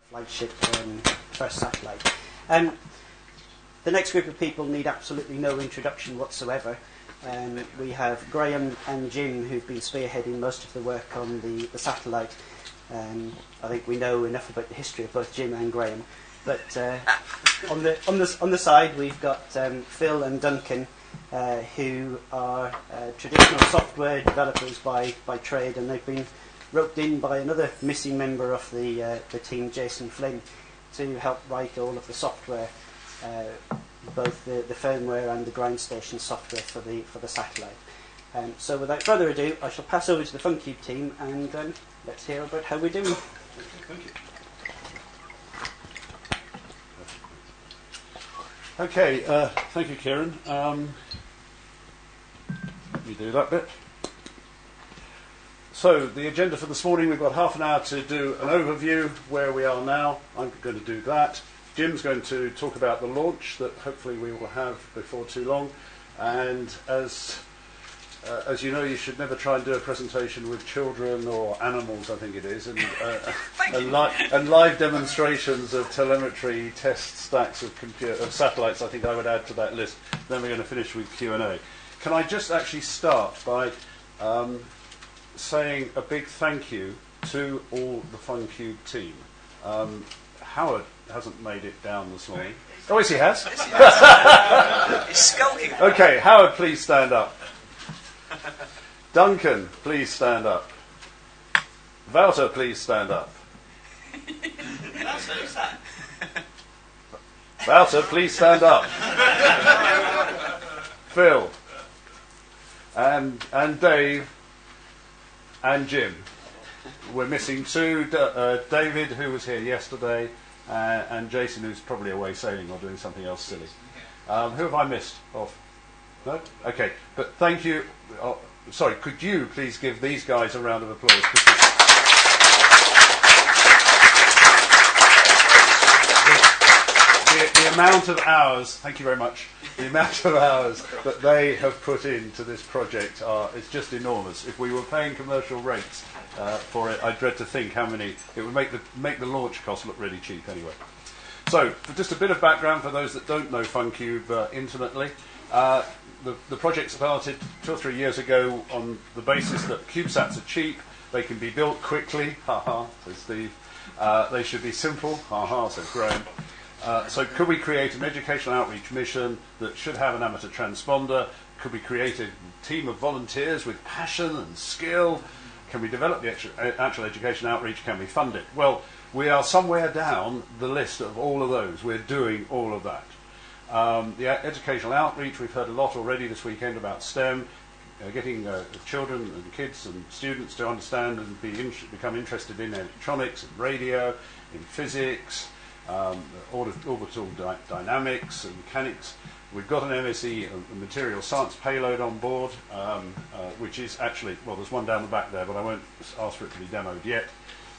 flagship first satellite. The next group of people need absolutely no introduction whatsoever. We have Graham and Jim, who've been spearheading most of the work on the satellite. I think we know enough about the history of both Jim and Graham. But on the side, we've got Phil and Duncan, who are traditional software developers by trade, and they've been roped in by another missing member of the team, Jason Flynn, to help write all of the software, both the firmware and the ground station software for the satellite. So without further ado, I shall pass over to the FUNcube team, and let's hear about how we're doing. Thank you. Okay, thank you, Kieran. Let me do that bit. So, the agenda for this morning, we've got half an hour to do an overview where we are now. I'm going to do that. Jim's going to talk about the launch that hopefully we will have before too long. And as you know, you should never try and do a presentation with children or animals, I think it is, and live demonstrations of telemetry test stacks of satellites. I think I would add to that list. Then we're going to finish with Q&A. Can I just actually start by saying a big thank you to all the FUNcube team. Howard hasn't made it down this morning. Oh, yes, he has. He's skulking. Okay, Howard, please stand up. Duncan, please stand up. Wouter, please stand up. Wouter, please stand up. Phil. And Dave. And Jim. We're missing two. David, who was here yesterday, and Jason, who's probably away sailing or doing something else silly. Who have I missed off? No? Okay, but thank you. Oh, sorry, could you please give these guys a round of applause? The amount of hours, thank you very much, the amount of hours that they have put into this project is just enormous. If we were paying commercial rates for it, I dread to think how many, it would make the launch cost look really cheap anyway. So, just a bit of background for those that don't know FUNcube intimately. The project started 2 or 3 years ago on the basis that CubeSats are cheap, they can be built quickly, says Steve. They should be simple, says Graham. So could we create an educational outreach mission that should have an amateur transponder? Could we create a team of volunteers with passion and skill? Can we develop the actual education outreach? Can we fund it? Well, we are somewhere down the list of all of those. We're doing all of that. The educational outreach, we've heard a lot already this weekend about STEM, getting children and kids and students to understand and become interested in electronics and radio, in physics, orbital dynamics and mechanics. We've got an MSc, a material science payload on board, which is actually, well, there's one down the back there, but I won't ask for it to be demoed yet.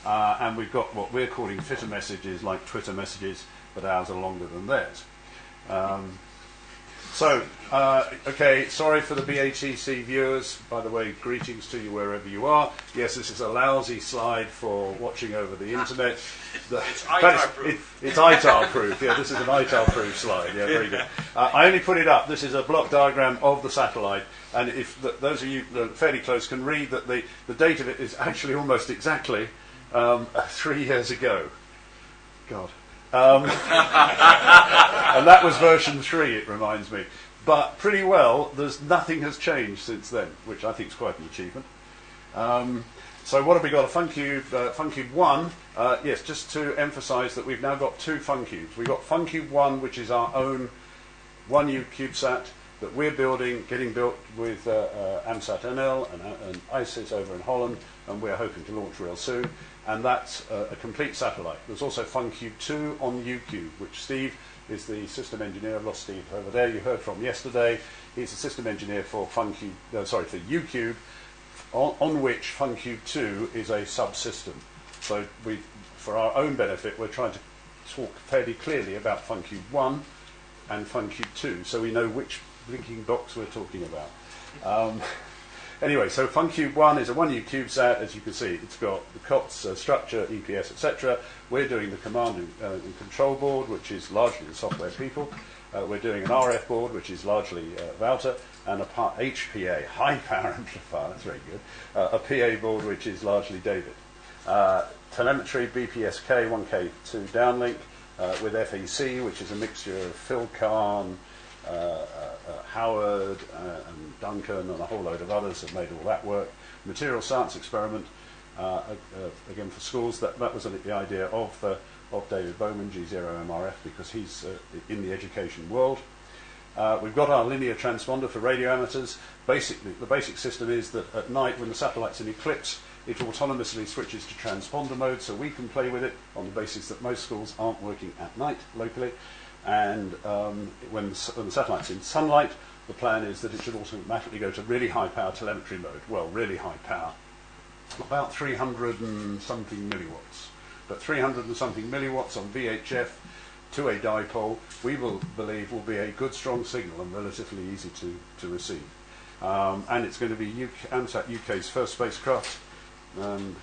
And we've got what we're calling fitter messages, like Twitter messages, but ours are longer than theirs. Okay, sorry for the BATC viewers. By the way, greetings to you wherever you are. Yes, this is a lousy slide for watching over the internet. It's ITAR-proof. It's ITAR-proof. Yeah, this is an ITAR-proof slide. Yeah, very good. I only put it up. This is a block diagram of the satellite, and if those of you that are fairly close can read that the date of it is actually almost exactly 3 years ago. God. And that was version 3, it reminds me. But pretty well, nothing has changed since then, which I think is quite an achievement. So what have we got? A FUNcube, FUNcube 1. Yes, just to emphasise that we've now got 2 FUNcubes. We've got FUNcube 1, which is our own 1U CubeSat that we're getting built with AMSAT-NL and ISIS over in Holland, and we're hoping to launch real soon. And that's a complete satellite. There's also FUNcube 2 on UCube, which Steve is the system engineer. I've lost Steve over there. You heard from yesterday. He's the system engineer for for UCube, on which FUNcube 2 is a subsystem. So for our own benefit, we're trying to talk fairly clearly about FUNcube 1 and FUNcube 2, so we know which blinking box we're talking about. Anyway, so FUNcube 1 is a 1U CubeSat. As you can see, it's got the COTS structure, EPS, etc. We're doing the command and control board, which is largely the software people. We're doing an RF board, which is largely Wouter, and a HPA, high power amplifier, that's very good, a PA board, which is largely David. Telemetry, BPSK, 1K2 downlink, with FEC, which is a mixture of Phil Kahn, Howard and Duncan and a whole load of others have made all that work. Material science experiment, again for schools, that was the idea of David Bowman, G0MRF, because he's in the education world. We've got our linear transponder for radio amateurs. Basically, the basic system is that at night when the satellite's in eclipse, it autonomously switches to transponder mode, so we can play with it on the basis that most schools aren't working at night locally. And when the satellite's in sunlight, the plan is that it should automatically go to really high power telemetry mode. Well, really high power, about 300 and something milliwatts. But 300 and something milliwatts on VHF to a dipole, we believe will be a good strong signal and relatively easy to receive. And it's going to be AMSAT-UK's first spacecraft, and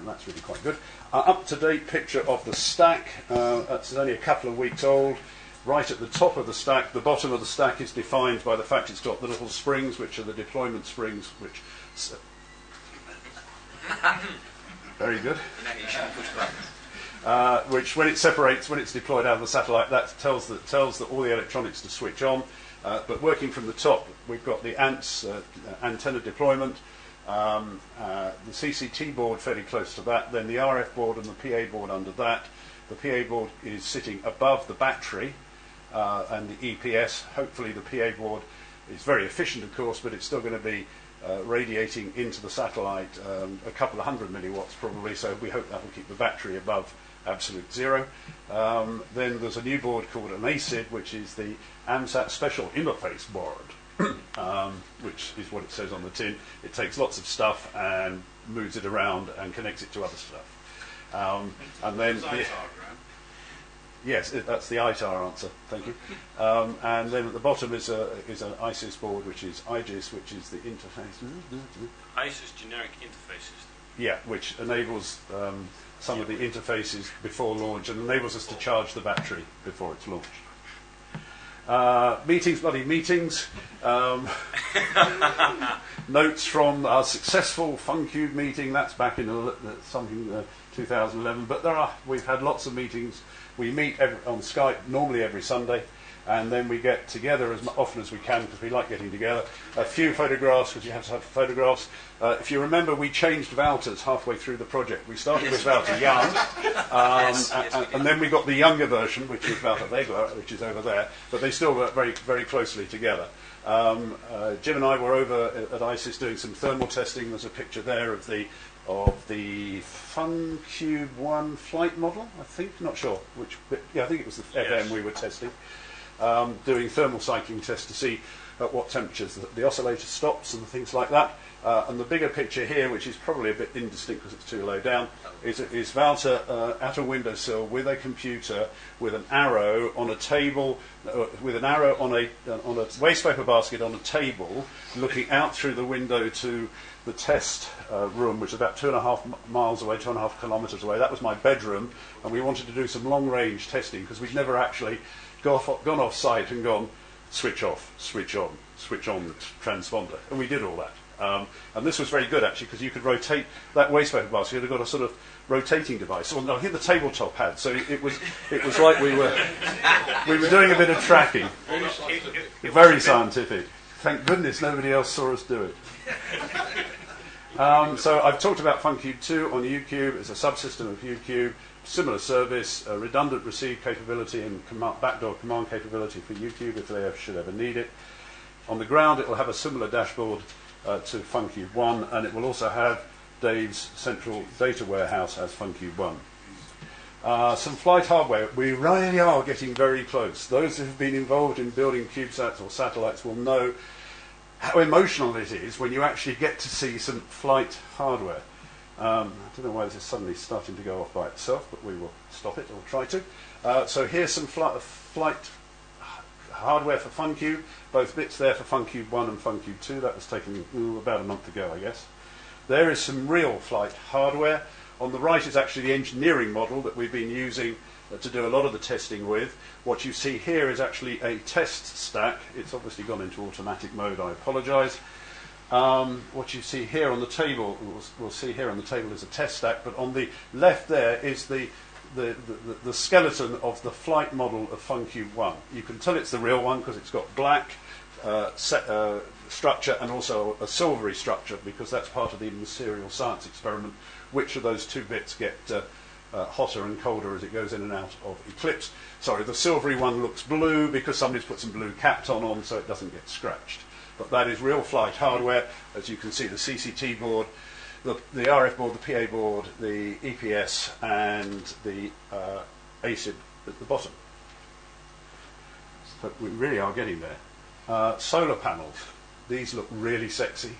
that's really quite good. Up-to-date picture of the stack. That's only a couple of weeks old. Right at the top of the stack, the bottom of the stack is defined by the fact it's got the little springs, which are the deployment springs, which... very good. Which, when it separates, when it's deployed out of the satellite, that tells that all the electronics to switch on. But working from the top, we've got the ANTS antenna deployment, the CCT board fairly close to that, then the RF board and the PA board under that. The PA board is sitting above the battery and the EPS. Hopefully the PA board is very efficient, of course, but it's still going to be radiating into the satellite a couple of hundred milliwatts probably, so we hope that will keep the battery above absolute zero. Then there's a new board called an ACID, which is the AMSAT Special Interface Board, which is what it says on the tin. It takes lots of stuff and moves it around and connects it to other stuff. And then yes, that's the ITAR answer. Thank you. And then at the bottom is an ISIS board, which is IGIS, which is the interface. ISIS generic interface system. Yeah, which enables some of the interfaces before launch and enables us to charge the battery before it's launched. Meetings, bloody meetings. Notes from our successful FUNcube meeting. That's back in 2011. But we've had lots of meetings. We meet on Skype normally every Sunday, and then we get together as often as we can because we like getting together. A few photographs, because you have to have photographs. If you remember, we changed Wouters halfway through the project. We started with Wouter Young, and then we got the younger version, which is Wouter Wegeler, which is over there, but they still work very, very closely together. Jim and I were over at ISIS doing some thermal testing. There's a picture there of the FUNcube 1 flight model, I think, not sure which, but yeah, I think it was the FM we were testing, doing thermal cycling tests to see at what temperatures the oscillator stops and things like that. And the bigger picture here, which is probably a bit indistinct because it's too low down, is Wouter at a windowsill with a computer, with an arrow on a table, with an arrow on a wastepaper basket on a table, looking out through the window to the test room, which is about 2.5 miles away, 2.5 kilometres away. That was my bedroom, and we wanted to do some long-range testing because we'd never actually gone off-site and gone switch off, switch on the transponder, and we did all that. And this was very good actually because you could rotate that wastepaper basket. It got a sort of rotating device. Well, no, I think the tabletop had. So it was like we were doing a bit of tracking. Very scientific. Thank goodness nobody else saw us do it. So I've talked about FUNcube 2 on UCube. It's a subsystem of UCube. Similar service, redundant receive capability and backdoor command capability for UCube if they should ever need it. On the ground, it will have a similar dashboard to FUNcube 1, and it will also have Dave's central data warehouse as FUNcube 1. Some flight hardware. We really are getting very close. Those who have been involved in building CubeSats or satellites will know how emotional it is when you actually get to see some flight hardware. I don't know why this is suddenly starting to go off by itself, but we will stop it or try to. So here's some flight hardware for FUNcube, both bits there for FUNcube 1 and FUNcube 2. That was taken about a month ago, I guess. There is some real flight hardware. On the right is actually the engineering model that we've been using to do a lot of the testing with. What you see here is actually a test stack. It's obviously gone into automatic mode, I apologise. What you see here on the table, we'll see here on the table is a test stack, but on the left there is the skeleton of the flight model of FUNcube 1. You can tell it's the real one because it's got black structure and also a silvery structure, because that's part of the material science experiment. Which of those two bits get hotter and colder as it goes in and out of eclipse? Sorry, the silvery one looks blue because somebody's put some blue Kapton on so it doesn't get scratched. But that is real flight hardware. As you can see, the CCT board, the RF board, the PA board, the EPS, and the ASIB at the bottom. So we really are getting there. Solar panels. These look really sexy.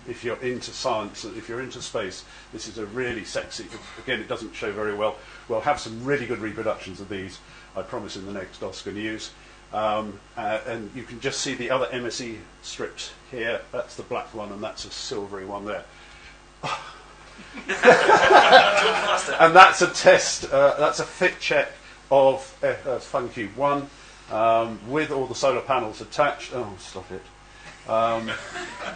If you're into science, if you're into space, this is a really sexy, again, it doesn't show very well. We'll have some really good reproductions of these, I promise, in the next Oscar News. And you can just see the other MSE strips here. That's the black one, and that's a silvery one there. And that's a test, that's a fit check of FUNcube 1 with all the solar panels attached. Oh, stop it.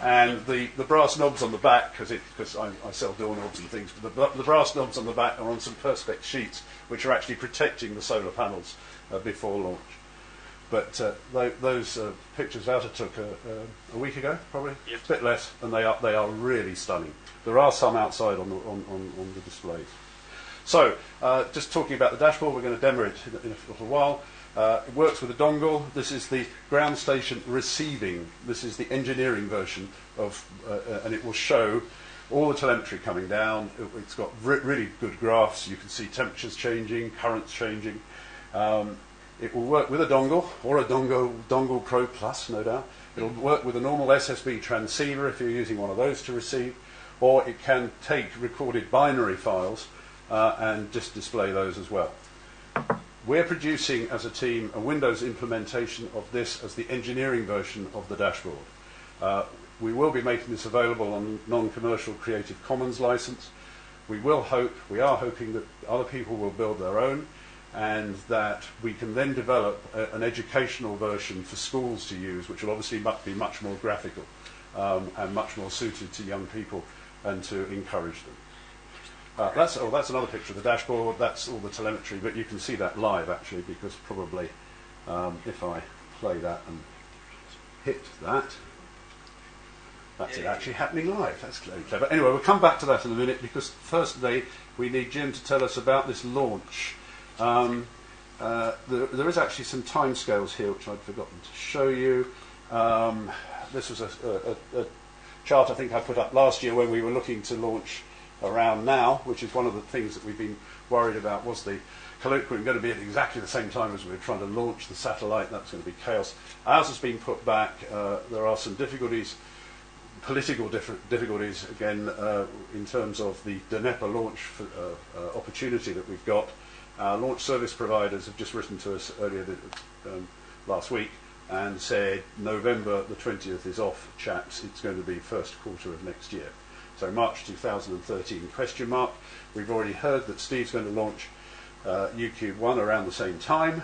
And the brass knobs on the back, because I sell doorknobs and things, but the brass knobs on the back are on some Perspex sheets which are actually protecting the solar panels before launch. But those pictures Wouter took a week ago, probably, Yep. a bit less, and they are really stunning. There are some outside on the displays. So, just talking about the dashboard, we're going to demo it in a little while. It works with a dongle. This is the ground station receiving. This is the engineering version of, and it will show all the telemetry coming down. It's got really good graphs. You can see temperatures changing, currents changing. It will work with a dongle, or a dongle Pro Plus, no doubt. It'll work with a normal SSB transceiver if you're using one of those to receive, or it can take recorded binary files and just display those as well. We're producing, as a team, a Windows implementation of this as the engineering version of the dashboard. We will be making this available on non-commercial Creative Commons license. We are hoping that other people will build their own, and that we can then develop an educational version for schools to use, which will obviously be much more graphical and much more suited to young people and to encourage them. That's another picture of the dashboard. That's all the telemetry, but you can see that live actually, because probably if I play that and hit that, that's it actually happening live. That's very clever. Anyway, we'll come back to that in a minute, because firstly we need Jim to tell us about this launch. There is actually some timescales here which I'd forgotten to show you. This was a chart I think I put up last year when we were looking to launch around now, which is one of the things that we've been worried about. Was the Colloquium going to be at exactly the same time as we were trying to launch the satellite? That's going to be chaos. Ours has been put back. There are some difficulties, political difficulties again, in terms of the Dnepr launch opportunity that we've got. Our launch service providers have just written to us earlier last week and said November the 20th is off, chaps. It's going to be first quarter of next year. So March 2013 question mark. We've already heard that Steve's going to launch UCube 1 around the same time.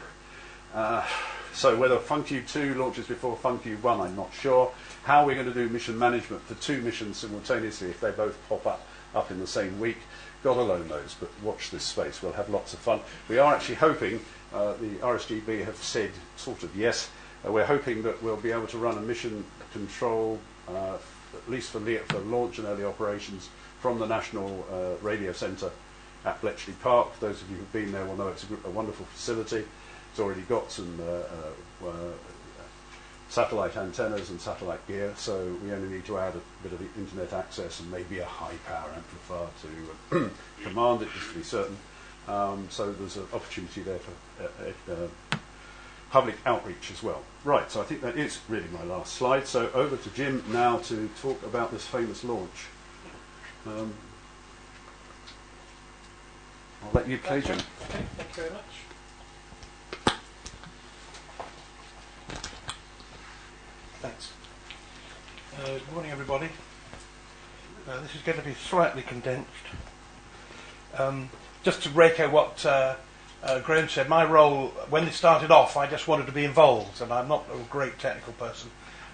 So whether FUNcube 2 launches before FUNcube 1, I'm not sure. How we're going to do mission management for two missions simultaneously if they both pop up in the same week, God alone knows, but watch this space. We'll have lots of fun. We are actually hoping, the RSGB have said sort of yes, we're hoping that we'll be able to run a mission control, at least for launch and early operations, from the National Radio Centre at Bletchley Park. Those of you who've been there will know it's a wonderful facility. It's already got some satellite antennas and satellite gear, so we only need to add a bit of the internet access and maybe a high power amplifier to command it, just to be certain. So there's an opportunity there for public outreach as well. Right, so I think that is really my last slide. So over to Jim now to talk about this famous launch. I'll let you play, Jim. Okay, thank you very much. Thanks. Good morning, everybody. This is going to be slightly condensed. Just to echo what Graham said, my role, when it started off, I just wanted to be involved, and I'm not a great technical person,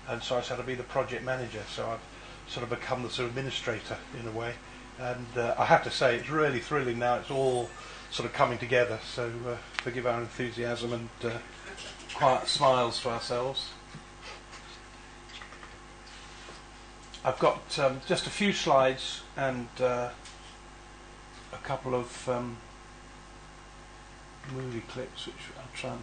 and so I said I'd be the project manager, so I've sort of become the sort of administrator in a way. And I have to say, it's really thrilling now. It's all sort of coming together, so forgive our enthusiasm and quiet smiles for ourselves. I've got just a few slides and a couple of movie clips, which I'll try and...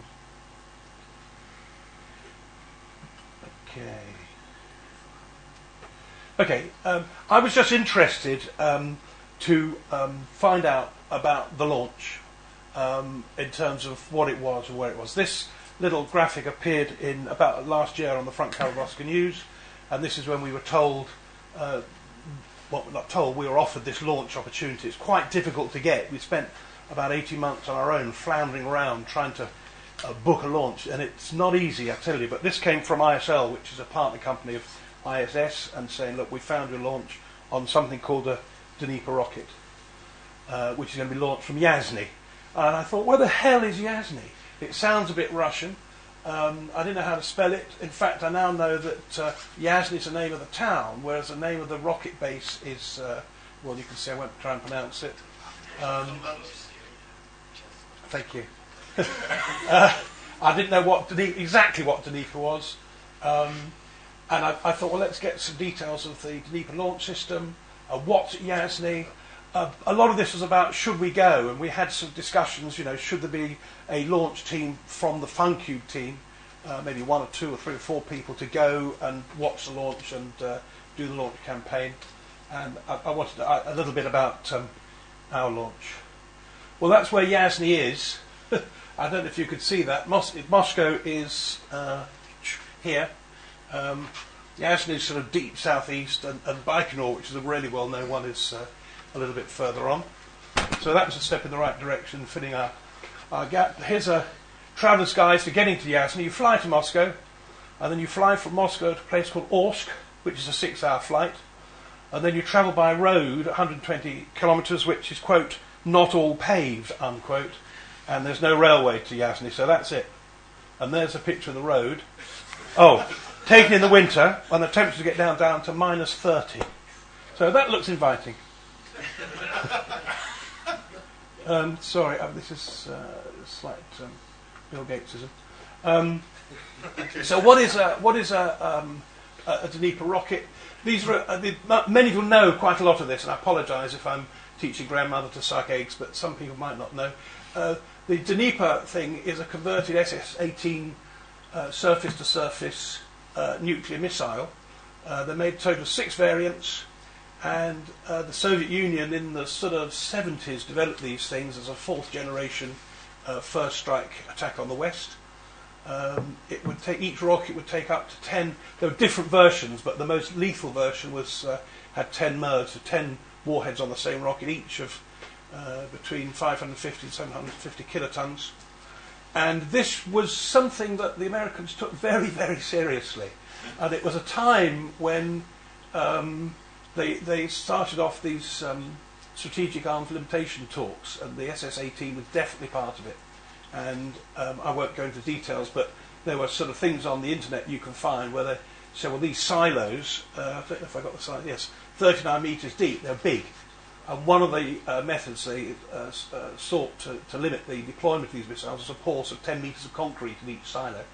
Okay, I was just interested to find out about the launch in terms of what it was and where it was. This little graphic appeared in about last year on the front cover of Oscar News, and this is when we were told, well, not told, we were offered this launch opportunity. It's quite difficult to get. We spent about 18 months on our own floundering around trying to book a launch, and it's not easy, I tell you. But this came from ISL, which is a partner company of ISS, and saying, look, we found your launch on something called a Dnieper rocket, which is going to be launched from Yasny. And I thought, where the hell is Yasny? It sounds a bit Russian. I didn't know how to spell it. In fact, I now know that Yasny is the name of the town, whereas the name of the rocket base is, well, you can see I won't try and pronounce it. Thank you. I didn't know exactly what Dnieper was. And I thought, well, let's get some details of the Dnieper launch system, what's at Yasny. A lot of this was about should we go, and we had some discussions, you know, should there be a launch team from the FUNcube team, maybe 1 or 2 or 3 or 4 people to go and watch the launch and do the launch campaign. And I wanted a little bit about our launch. Well, that's where Yasny is. I don't know if you could see that. Moscow is here. Yasny is sort of deep southeast, and Baikonur, which is a really well-known one, is a little bit further on. So that was a step in the right direction, filling our gap. Here's a traveller's guide to getting to Yasny. You fly to Moscow, and then you fly from Moscow to a place called Orsk, which is a 6-hour flight, and then you travel by road 120 kilometres, which is, quote, not all paved, unquote, and there's no railway to Yasny, so that's it. And there's a picture of the road. Oh, taken in the winter, when the temperatures get down to minus 30. So that looks inviting. Sorry, this is slight Bill Gatesism. So what is a Dnieper rocket? These are, many of you know quite a lot of this, and I apologise if I'm teaching grandmother to suck eggs, but some people might not know. The Dnieper thing is a converted SS-18 surface-to-surface nuclear missile. They made a total of 6 variants, and the Soviet Union in the sort of 70s developed these things as a 4th generation first strike attack on the West. It would take, each rocket would take up to 10. There were different versions, but the most lethal version was had 10 MERDs, so 10 warheads on the same rocket, each of between 550 and 750 kilotons. And this was something that the Americans took very, very seriously. And it was a time when they started off these strategic arms limitation talks, and the SS-18 was definitely part of it. And I won't go into details, but there were sort of things on the internet you can find where they say, well, these silos, I don't know if I got the size, yes, 39 metres deep, they're big. And one of the methods they sought to limit the deployment of these missiles was a course of 10 metres of concrete in each silo.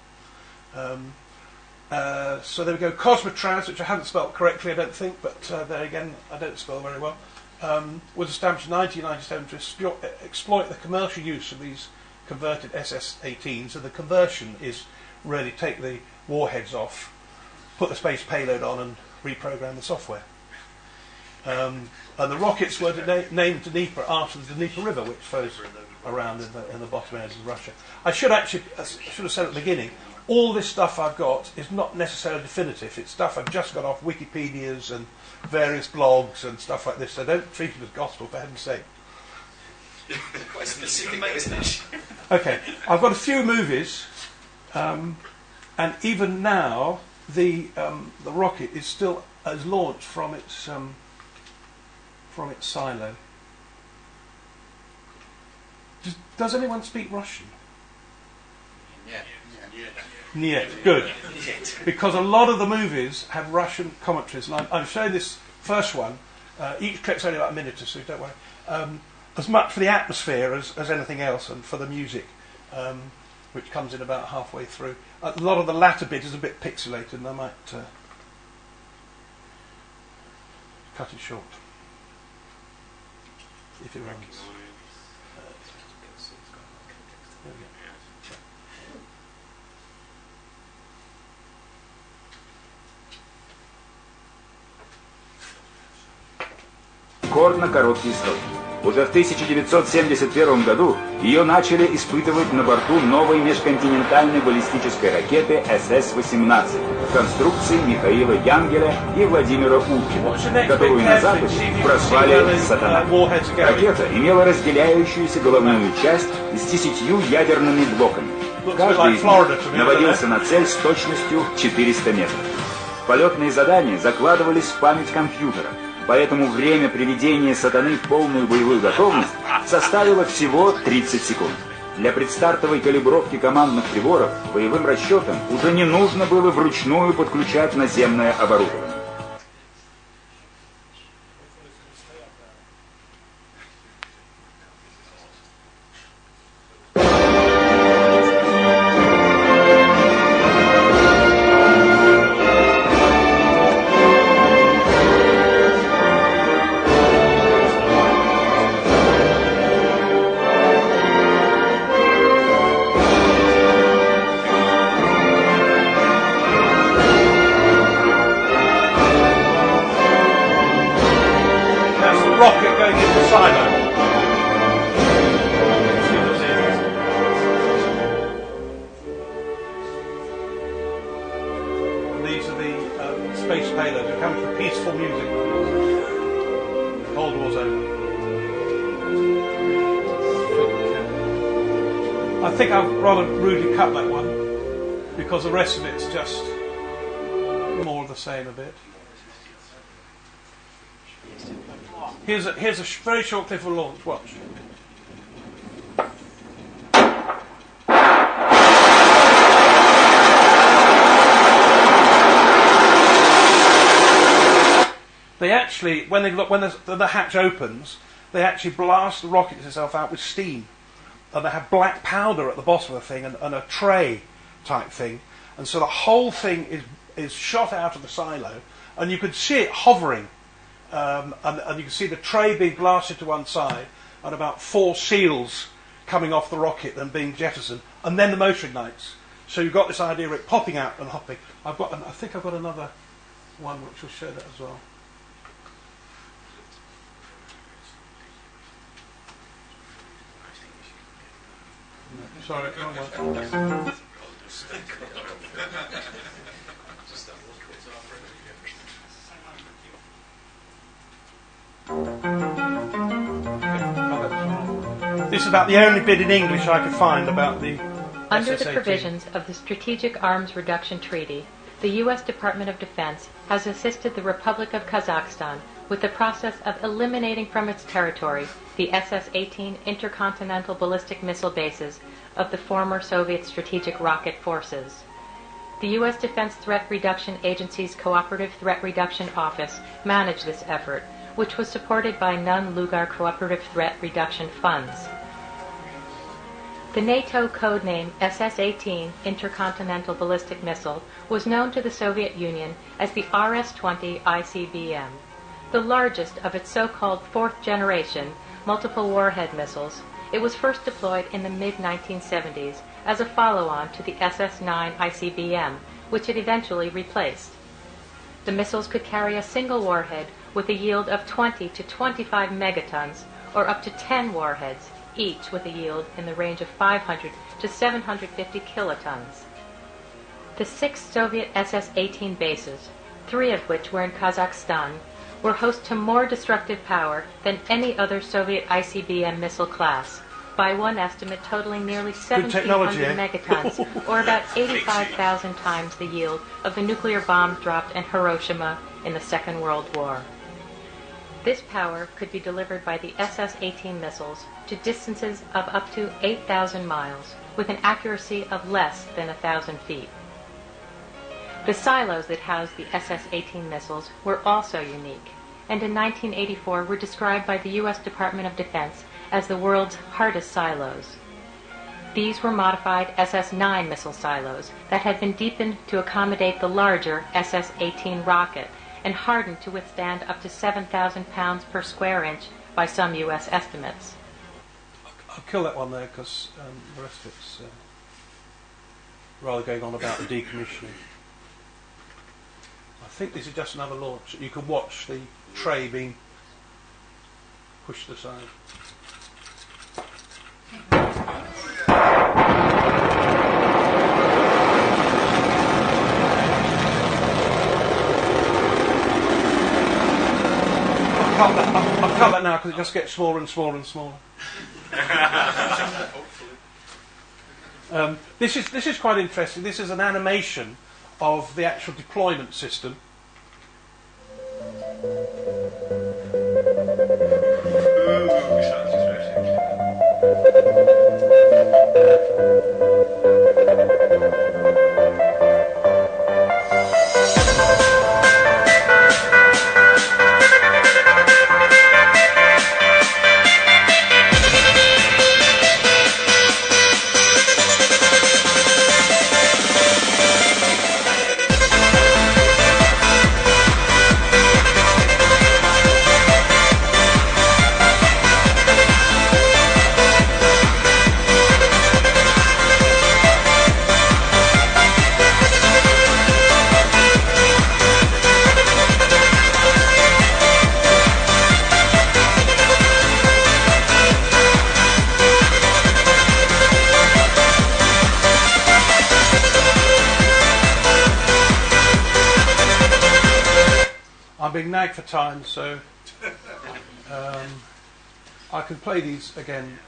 So there we go. Cosmotraz, which I haven't spelt correctly, I don't think, but there again, I don't spell very well, was established in 1997 to exploit the commercial use of these converted SS-18s. So the conversion is really take the warheads off, put the space payload on, and reprogram the software. And the rockets were named Dnieper after the Dnieper River, which flows around in the bottom areas of Russia. I should have said at the beginning, all this stuff I've got is not necessarily definitive. It's stuff I've just got off Wikipedias and various blogs and stuff like this. So don't treat it as gospel, for heaven's sake. Quite specific, isn't it? Okay, I've got a few movies, and even now the rocket is still launched from its silo. Does anyone speak Russian? Yeah. Yeah, good. Because a lot of the movies have Russian commentaries, and I'm showing this first one. Each clip's only about a minute or so, don't worry. As much for the atmosphere as anything else, and for the music, which comes in about halfway through. A lot of the latter bit is a bit pixelated, and I might cut it short, if it runs. There we go. Рекордно короткие сроки. Уже в 1971 году ее начали испытывать на борту новой межконтинентальной баллистической ракеты СС-18 в конструкции Михаила Янгеля и Владимира Улкина, которую на Западе прозвали «Сатана». Ракета имела разделяющуюся головную часть с 10 ядерными блоками. Каждый из них наводился на цель с точностью 400 метров. Полетные задания закладывались в память компьютера. Поэтому время приведения «Сатаны» в полную боевую готовность составило всего 30 секунд. Для предстартовой калибровки командных приборов боевым расчетам уже не нужно было вручную подключать наземное оборудование. Rocket going into the silo. And these are the space payloads who come for peaceful music. Cold War's over. I think I've rather rudely cut that one because the rest of it's just more of the same a bit. Here's a very short clip of launch. Watch. They actually, when the hatch opens, they actually blast the rocket itself out with steam, and they have black powder at the bottom of the thing and a tray type thing, and so the whole thing is shot out of the silo, and you could see it hovering. And you can see the tray being blasted to one side and about 4 seals coming off the rocket and being jettisoned, and then the motor ignites. So you've got this idea of it popping out and hopping. I think I've got another one which will show that as well. No, sorry, wrong one. This is about the only bit in English I could find about the Under the SS-18. provisions of the Strategic Arms Reduction Treaty, the U.S. Department of Defense has assisted the Republic of Kazakhstan with the process of eliminating from its territory the SS-18 intercontinental ballistic missile bases of the former Soviet Strategic Rocket Forces. The U.S. Defense Threat Reduction Agency's Cooperative Threat Reduction Office managed this effort, which was supported by non-Lugar Cooperative Threat Reduction Funds. The NATO codename SS-18 Intercontinental Ballistic Missile was known to the Soviet Union as the RS-20 ICBM, the largest of its so-called fourth-generation multiple warhead missiles. It was first deployed in the mid-1970s as a follow-on to the SS-9 ICBM, which it eventually replaced. The missiles could carry a single warhead with a yield of 20 to 25 megatons, or up to 10 warheads, each with a yield in the range of 500 to 750 kilotons. The 6 Soviet SS-18 bases, 3 of which were in Kazakhstan, were host to more destructive power than any other Soviet ICBM missile class, by one estimate totaling nearly technology, 1,700 megatons, or about 85,000 times the yield of the nuclear bombs dropped in Hiroshima in the Second World War. This power could be delivered by the SS-18 missiles to distances of up to 8,000 miles, with an accuracy of less than 1,000 feet. The silos that housed the SS-18 missiles were also unique, and in 1984 were described by the U.S. Department of Defense as the world's hardest silos. These were modified SS-9 missile silos that had been deepened to accommodate the larger SS-18 rocket and hardened to withstand up to 7,000 pounds per square inch by some U.S. estimates. I'll kill that one there because the rest of it's rather going on about the decommissioning. I think this is just another launch. You can watch the tray being pushed aside. I'll cut that now because it just gets smaller and smaller and smaller. This is quite interesting. This is an animation of the actual deployment system. I'm being nagged for time, so I can play these again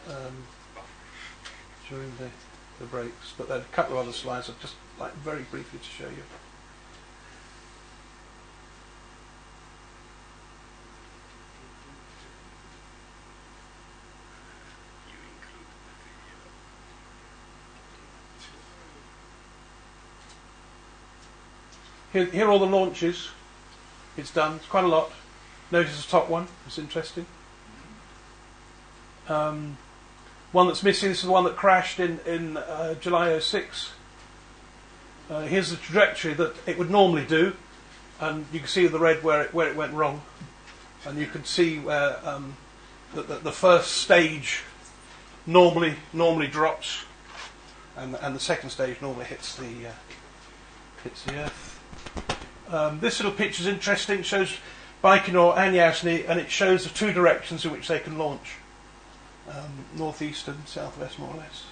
during the breaks, but there are a couple of other slides I'd just like very briefly to show you. Here are all the launches. It's done. It's quite a lot. Notice the top one. It's interesting. One that's missing. This is the one that crashed in July 06. Here's the trajectory that it would normally do, and you can see the red where it went wrong, and you can see where the first stage normally drops, and the second stage normally hits the earth. This little picture is interesting. It shows Baikonur and Yasny, and it shows the two directions in which they can launch, northeast and southwest, more or less.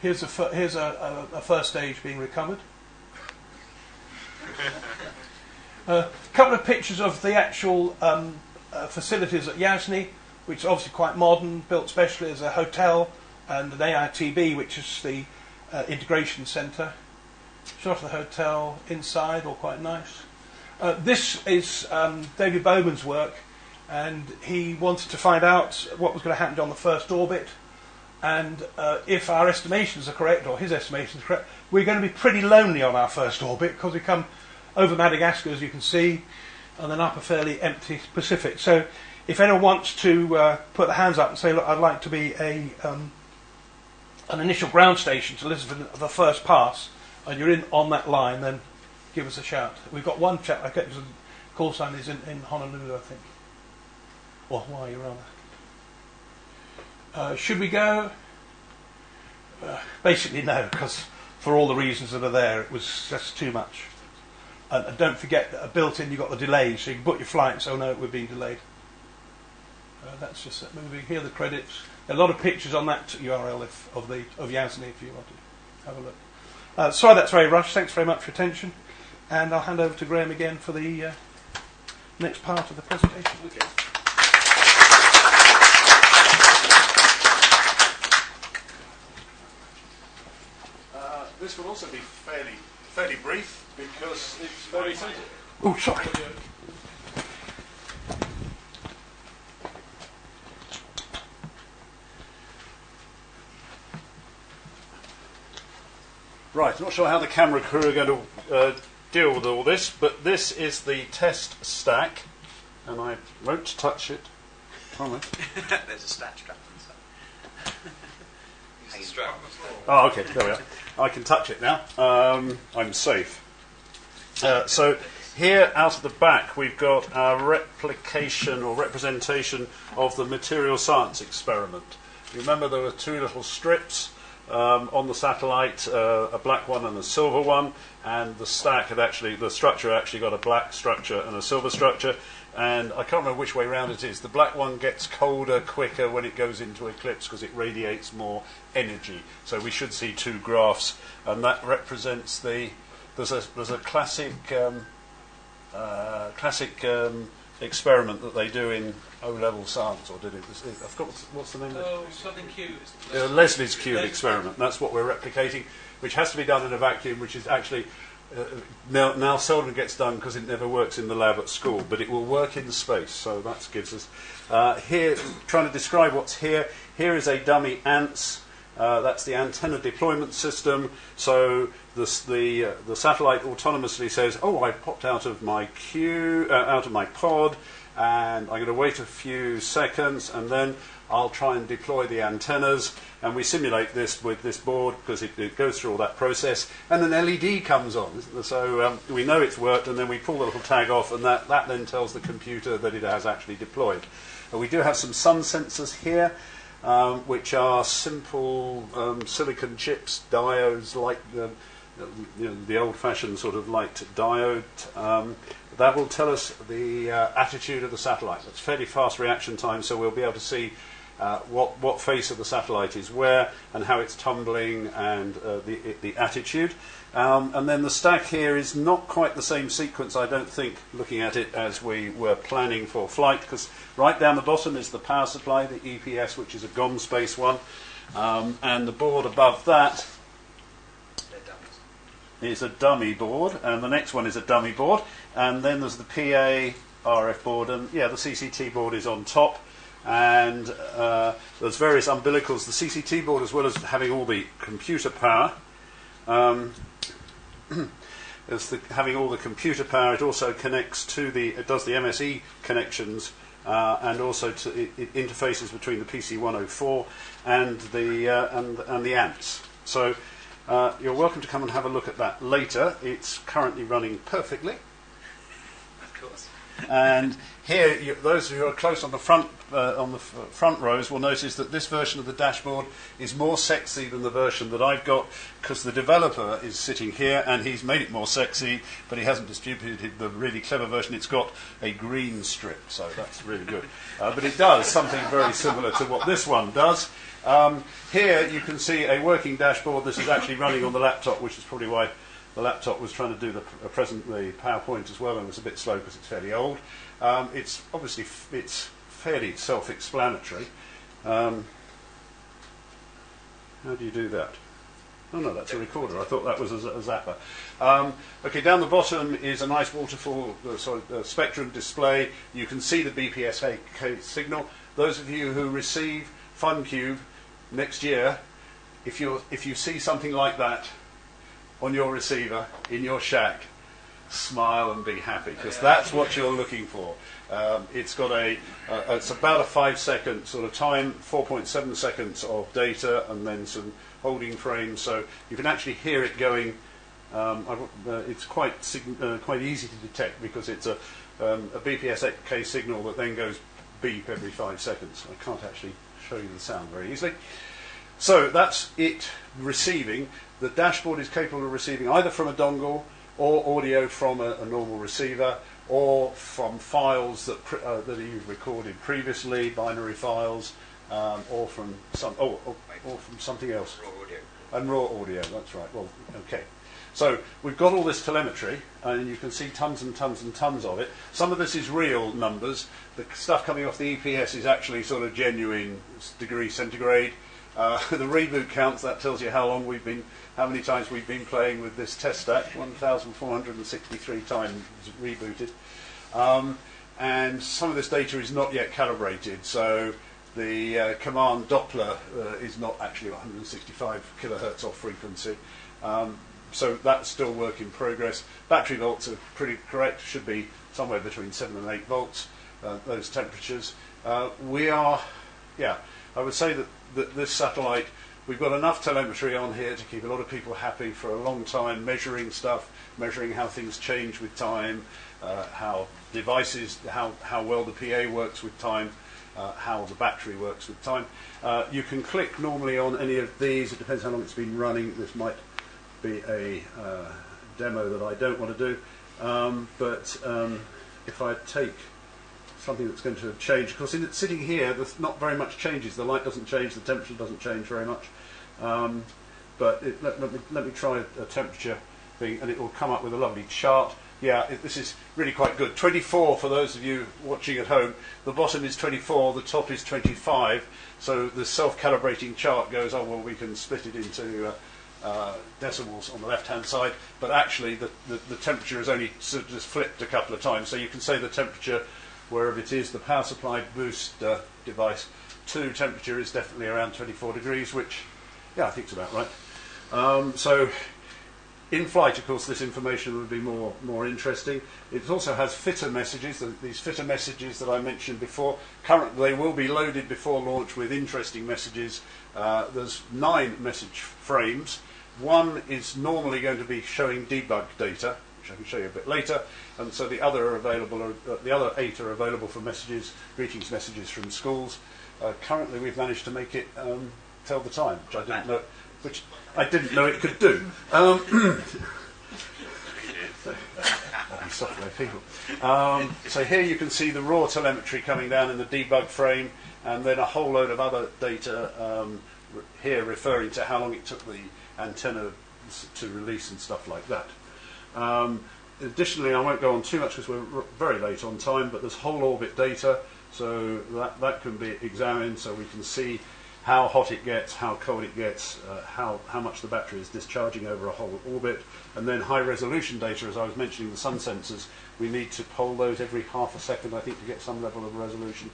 Here's a first stage being recovered. A couple of pictures of the actual facilities at Yasny, which is obviously quite modern, built specially as a hotel, and an AITB, which is the integration centre. Shot of the hotel inside, all quite nice. This is David Bowman's work, and he wanted to find out what was going to happen on the first orbit, and if our estimations are correct, or his estimations are correct, we're going to be pretty lonely on our first orbit because we come over Madagascar, as you can see, and then up a fairly empty Pacific. So if anyone wants to put their hands up and say, look, I'd like to be an initial ground station to listen for the first pass, and you're in on that line, then give us a shout. We've got one chap, I get the call sign is in Honolulu, I think. Or Hawaii, rather. Should we go? Basically no, because for all the reasons that are there, it was just too much. And don't forget that built in you've got the delays, so you can book your flight and say, oh no, we're being delayed. That's just that movie. Here are the credits. There are a lot of pictures on that URL of Yasny if you want to have a look. Sorry that's very rushed. Thanks very much for your attention. And I'll hand over to Graham again for the next part of the presentation. Okay. this will also be fairly brief because it's very simple. Oh, sorry. Right, not sure how the camera crew are going to deal with all this, but this is the test stack, and I won't touch it. Promise. There's a stat strap inside. Oh, okay, there we are. I can touch it now. I'm safe. So here, out of the back, we've got our replication or representation of the material science experiment. You remember there were two little strips on the satellite, a black one and a silver one, and the structure actually got a black structure and a silver structure, and I can't remember which way round it is. The black one gets colder quicker when it goes into eclipse because it radiates more energy. So we should see two graphs, and that represents there's a classic experiment that they do in O-level science, or did it? I forgot what's the name of it? Oh, something cube. Leslie's cube experiment. That's what we're replicating, which has to be done in a vacuum, which is actually now seldom gets done because it never works in the lab at school, but it will work in space. So that gives us here. Trying to describe what's here. Here is a dummy ANTS. That's the antenna deployment system. So the satellite autonomously says, "Oh, I popped out of my out of my pod, and I'm going to wait a few seconds, and then I'll try and deploy the antennas." And we simulate this with this board because it goes through all that process, and an LED comes on. So we know it's worked, and then we pull the little tag off, and that then tells the computer that it has actually deployed. We do have some sun sensors here, which are simple silicon chips, diodes, like the old-fashioned sort of light diode. That will tell us the attitude of the satellite. That's fairly fast reaction time, so we'll be able to see what face of the satellite is where and how it's tumbling and the attitude. And then the stack here is not quite the same sequence, I don't think, looking at it, as we were planning for flight, because right down the bottom is the power supply, the EPS, which is a GOM space one, and the board above that is a dummy board, and the next one is a dummy board, and then there's the PA RF board, and the CCT board is on top, and there's various umbilicals. The CCT board, as well as having all the computer power, having all the computer power, it also connects to it does the MSE connections, and also it interfaces between the PC104 and the ANTS. So you're welcome to come and have a look at that later. It's currently running perfectly. Of course. And here, those who are close on the front rows will notice that this version of the dashboard is more sexy than the version that I've got, because the developer is sitting here and he's made it more sexy, but he hasn't distributed the really clever version. It's got a green strip, so that's really good. But it does something very similar to what this one does. Here you can see a working dashboard. This is actually running on the laptop, which is probably why the laptop was trying to do the PowerPoint as well, and was a bit slow because it's fairly old. It's obviously it's fairly self-explanatory. How do you do that? Oh no, that's a recorder. I thought that was a zapper. Okay, down the bottom is a nice waterfall spectrum display. You can see the BPSK signal. Those of you who receive FUNcube next year, if you see something like that on your receiver in your shack, smile and be happy, because that's what you're looking for. It's got it's about a 5-second sort of time, 4.7 seconds of data, and then some holding frames, so you can actually hear it going. It's quite easy to detect because it's a BPSK signal that then goes beep every 5 seconds. I can't actually show you the sound very easily. So that's it receiving. The dashboard is capable of receiving either from a dongle or audio from a normal receiver, or from files that you've recorded previously, binary files, or from something else. Raw audio. And raw audio, that's right. Well, okay. So we've got all this telemetry, and you can see tons and tons and tons of it. Some of this is real numbers. The stuff coming off the EPS is actually sort of genuine degree centigrade. The reboot counts, that tells you how long we've been, how many times we've been playing with this test stack. 1,463 times rebooted. And some of this data is not yet calibrated, so the command Doppler is not actually 165 kilohertz off frequency. So that's still work in progress. Battery volts are pretty correct, should be somewhere between 7 and 8 volts, those temperatures. I would say that this satellite, we've got enough telemetry on here to keep a lot of people happy for a long time, measuring stuff, measuring how things change with time, how devices, how well the PA works with time, how the battery works with time. You can click normally on any of these, it depends how long it's been running. This might be a demo that I don't want to do, but if I take something that's going to change, of course sitting here there's not very much changes, the light doesn't change, the temperature doesn't change very much, but let me try a temperature thing and it will come up with a lovely chart. This is really quite good. 24 for those of you watching at home, the bottom is 24, the top is 25, so the self-calibrating chart goes, oh well, we can split it into decimals on the left-hand side, but actually the temperature is only sort of just flipped a couple of times, so you can say the temperature wherever it is, the power supply boost device 2 temperature is definitely around 24 degrees, which I think is about right. So in flight, of course, this information would be more interesting. It also has fitter messages, these fitter messages that I mentioned before. Currently they will be loaded before launch with interesting messages. There's 9 message frames. One is normally going to be showing debug data, which I can show you a bit later, and so the other are available. The other 8 are available for messages, greetings messages from schools. Currently, we've managed to make it tell the time, which I didn't know it could do. Software people. So here you can see the raw telemetry coming down in the debug frame, and then a whole load of other data here referring to how long it took the antenna to release and stuff like that. Additionally, I won't go on too much because we're very late on time, but there's whole orbit data, so that can be examined, so we can see how hot it gets, how cold it gets, how much the battery is discharging over a whole orbit, and then high resolution data, as I was mentioning, the sun sensors, we need to poll those every half a second, I think, to get some level of resolution,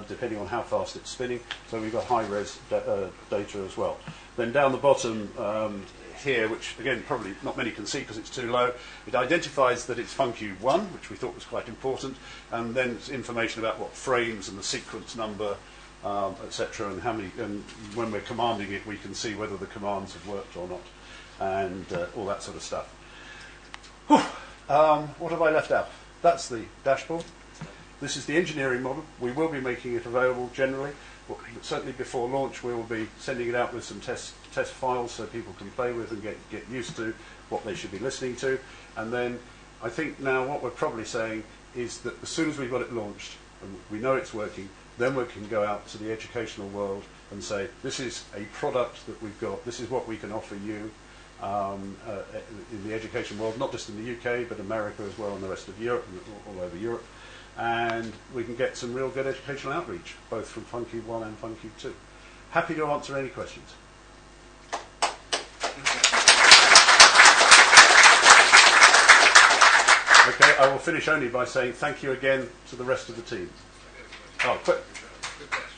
depending on how fast it's spinning, so we've got high res data as well. Then down the bottom here, which again probably not many can see because it's too low, it identifies that it's FUNcube 1, which we thought was quite important, and then it's information about what frames and the sequence number, etc., and how many, and when we're commanding it, we can see whether the commands have worked or not, and all that sort of stuff. What have I left out? That's the dashboard. This is the engineering model. We will be making it available generally. Certainly before launch, we will be sending it out with some test files so people can play with and get used to what they should be listening to. And then I think now what we're probably saying is that as soon as we've got it launched and we know it's working, then we can go out to the educational world and say, this is a product that we've got, this is what we can offer you in the education world, not just in the UK, but America as well and the rest of Europe, and all over Europe. And we can get some real good educational outreach, both from FUNcube 1 and FUNcube 2. Happy to answer any questions. Okay, I will finish only by saying thank you again to the rest of the team. Oh, quick. Good question.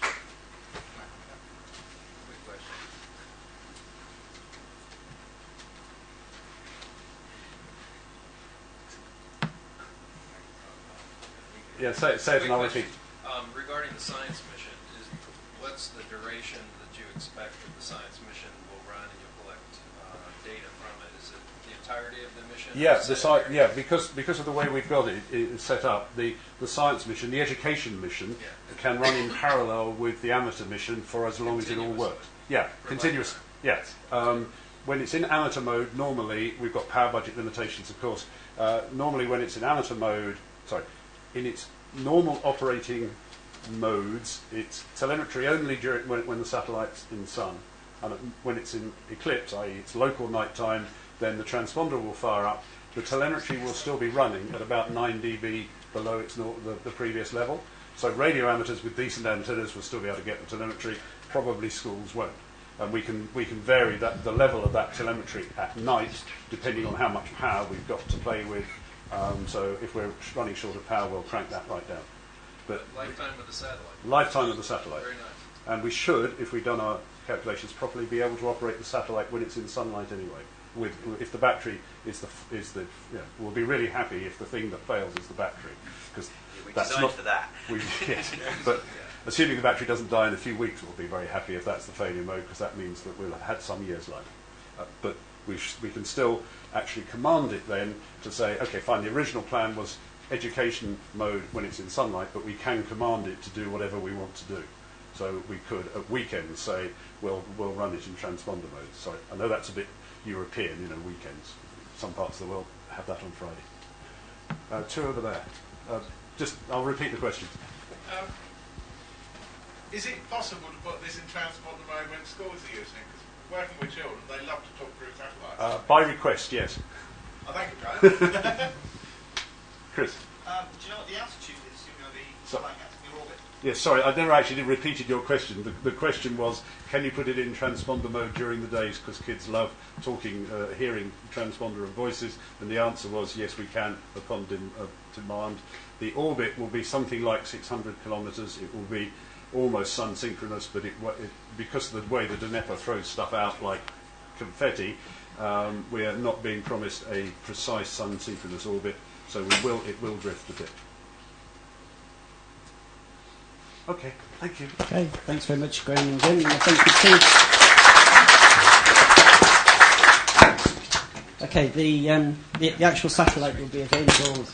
Yeah, say it and I'll repeat. Regarding the science mission, what's the duration that you expect that the science mission will run and you'll collect data from it? Is it the entirety of the mission? Yeah, because of the way we've got it set up, the science mission, the education mission, can run in parallel with the amateur mission for as long as it all works. Yeah, continuous. Yes. When it's in amateur mode, normally we've got power budget limitations, of course. Normally, when it's in amateur mode, in its normal operating modes, it's telemetry only during when the satellite's in the sun, And when it's in eclipse, i.e. it's local night time, then the transponder will fire up. The telemetry will still be running at about 9 dB below the previous level. So radio amateurs with decent antennas will still be able to get the telemetry. Probably schools won't. And we can vary the level of that telemetry at night depending on how much power we've got to play with. So if we're running short of power, we'll crank that right down. But Lifetime of the satellite. Lifetime of the satellite. Very nice. And we should, if we've done our calculations properly, be able to operate the satellite when it's in sunlight anyway. If the battery we'll be really happy if the thing that fails is the battery, because We that's designed not for that. Yes, but assuming the battery doesn't die in a few weeks, we'll be very happy if that's the failure mode, because that means that we'll have had some years life. But we can still actually command it then to say, okay, fine, the original plan was education mode when it's in sunlight, but we can command it to do whatever we want to do. So we could, at weekends, say, we'll run it in transponder mode. Sorry, I know that's a bit European, weekends. Some parts of the world have that on Friday. Two over there. I'll repeat the question. Is it possible to put this in transponder mode when schools are using it? Because working with children, they love to talk through satellites. By request, yes. I think it does. Chris? Do you know what the altitude is you're going to be flying at in your orbit? Yes, sorry, I never actually repeated your question. The question was, can you put it in transponder mode during the days, because kids love talking, hearing transponder of voices, and the answer was yes, we can upon demand. The orbit will be something like 600 kilometres. It will be almost sun synchronous, but because of the way the Dneper throws stuff out like confetti, we are not being promised a precise sun synchronous orbit, so it will drift a bit. Okay, thank you. Okay, thanks very much, Graham and Jim. And thank you too. Okay, the actual satellite will be available.